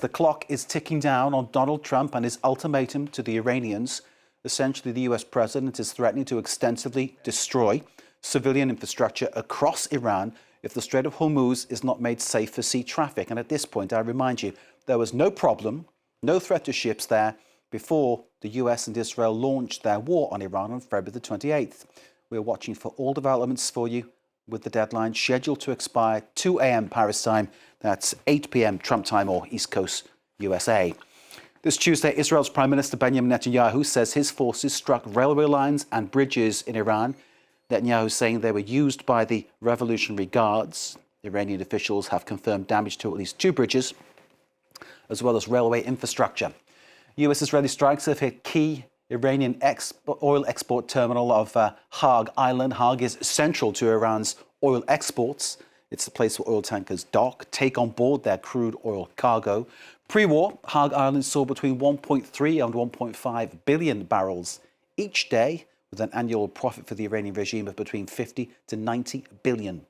the clock is ticking down on Donald Trump and his ultimatum to the Iranians. Essentially, the US president is threatening to extensively destroy civilian infrastructure across Iran if the Strait of Hormuz is not made safe for sea traffic. And at this point, I remind you, there was no problem, no threat to ships there before the US and Israel launched their war on Iran on February the 28th. We're watching for all developments for you, with the deadline scheduled to expire 2 a.m. Paris time. That's 8 p.m. Trump time or East Coast USA. This Tuesday, Israel's Prime Minister Benjamin Netanyahu says his forces struck railway lines and bridges in Iran. Netanyahu saying they were used by the Revolutionary Guards. Iranian officials have confirmed damage to at least 2 bridges, as well as railway infrastructure. US-Israeli strikes have hit key Iranian oil export terminal of Hagg Island. Hagg is central to Iran's oil exports. It's the place where oil tankers dock, take on board their crude oil cargo. Pre-war, Hagg Island saw between 1.3 and 1.5 billion barrels each day, with an annual profit for the Iranian regime of between $50 to $90 billion.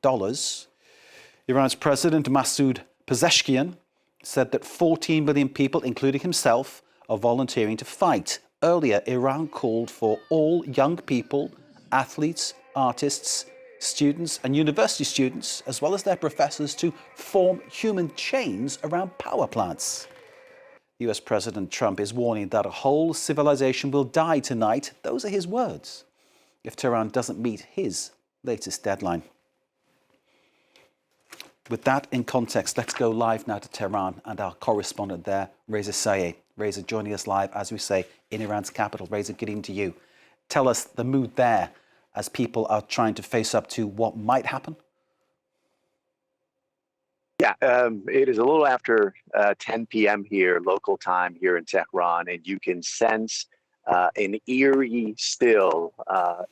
Iran's President Masoud Pezeshkian said that 14 million people, including himself, are volunteering to fight. Earlier, Iran called for all young people, athletes, artists, students and university students, as well as their professors, to form human chains around power plants. US President Trump is warning that a whole civilization will die tonight. Those are his words, if Tehran doesn't meet his latest deadline. With that in context, let's go live now to Tehran and our correspondent there, Reza Sayah. Reza joining us live, as we say, in Iran's capital. Reza, good evening to you. Tell us the mood there as people are trying to face up to what might happen. Yeah, it is a little after 10 p.m. here, local time here in Tehran, and you can sense an eerie still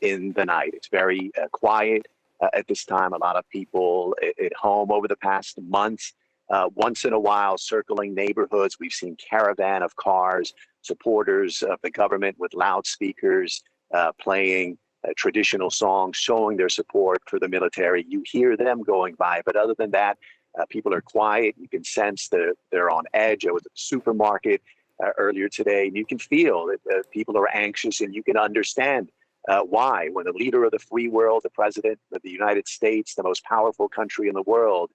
in the night. It's very quiet at this time. A lot of people at home over the past months. Once in a while, circling neighborhoods, we've seen caravan of cars, supporters of the government with loudspeakers playing traditional songs, showing their support for the military. You hear them going by, but other than that, people are quiet. You can sense that they're on edge. I was at the supermarket earlier today, and you can feel that people are anxious, and you can understand why. When the leader of the free world, the president of the United States, the most powerful country in the world,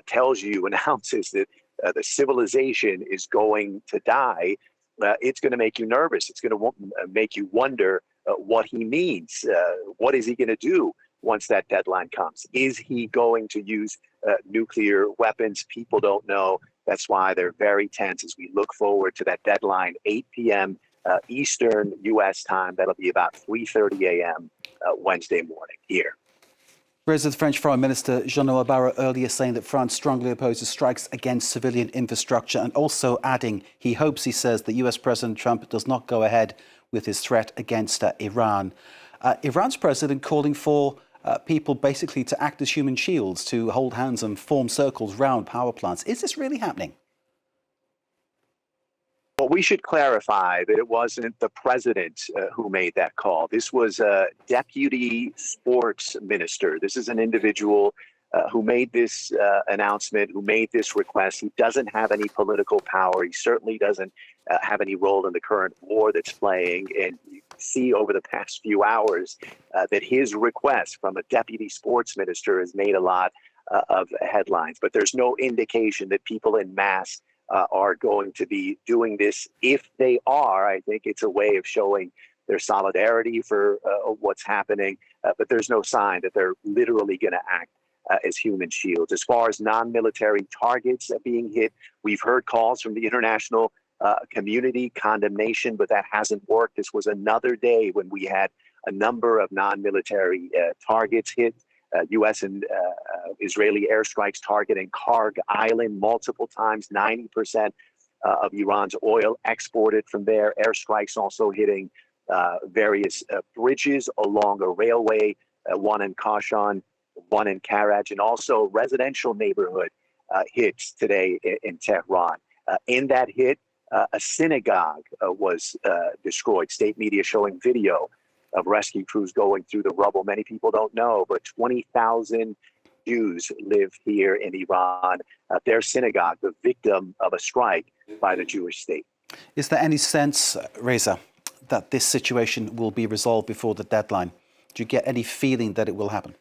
tells you, announces that the civilization is going to die, it's going to make you nervous. It's going to make you wonder what he means. What is he going to do once that deadline comes? Is he going to use nuclear weapons? People don't know. That's why they're very tense as we look forward to that deadline, 8 p.m. Eastern U.S. time. That'll be about 3:30 a.m. Wednesday morning here. Reza, the French Foreign Minister Jean-Noël Barrot earlier saying that France strongly opposes strikes against civilian infrastructure, and also adding he hopes, he says, that US President Trump does not go ahead with his threat against Iran. Iran's president calling for people basically to act as human shields, to hold hands and form circles round power plants. Is this really happening? Well, we should clarify that it wasn't the president who made that call. This was a deputy sports minister. This is an individual who made this announcement, who made this request. He doesn't have any political power. He certainly doesn't have any role in the current war that's playing. And you see over the past few hours that his request from a deputy sports minister has made a lot of headlines. But there's no indication that people en masse are going to be doing this. If they are, I think it's a way of showing their solidarity for what's happening, but there's no sign that they're literally going to act as human shields. As far as non-military targets being hit, we've heard calls from the international community, condemnation, but that hasn't worked. This was another day when we had a number of non-military targets hit. U.S. and Israeli airstrikes targeting Hagg Island multiple times. 90% of Iran's oil exported from there. Airstrikes also hitting various bridges along a railway, one in Kashan, one in Karaj, and also residential neighborhood hits today in Tehran. In that hit, a synagogue was destroyed. State media showing video of rescue crews going through the rubble. Many people don't know, but 20,000 Jews live here in Iran, their synagogue, the victim of a strike by the Jewish state. Is there any sense, Reza, that this situation will be resolved before the deadline? Do you get any feeling that it will happen?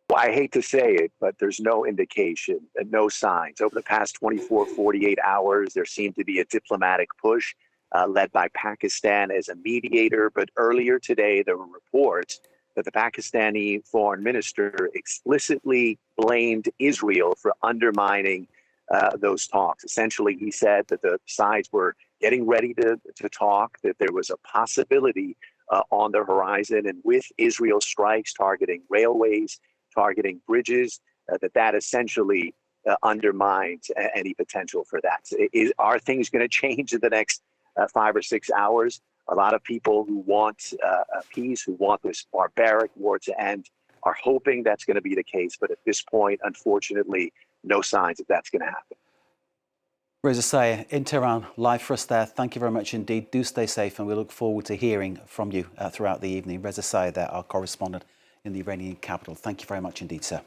Well, I hate to say it, but there's no indication and no signs. Over the past 24, 48 hours, there seemed to be a diplomatic push led by Pakistan as a mediator. But earlier today, there were reports that the Pakistani foreign minister explicitly blamed Israel for undermining those talks. Essentially, he said that the sides were getting ready to talk, that there was a possibility on the horizon, and with Israel strikes targeting railways, targeting bridges, that essentially undermines any potential for that. Are things going to change in the next 5 or 6 hours? A lot of people who want peace, who want this barbaric war to end, are hoping that's going to be the case. But at this point, unfortunately, no signs that that's going to happen. Reza Sayah in Tehran, live for us there. Thank you very much indeed. Do stay safe, and we look forward to hearing from you throughout the evening. Reza Sayah there, our correspondent in the Iranian capital. Thank you very much indeed, sir.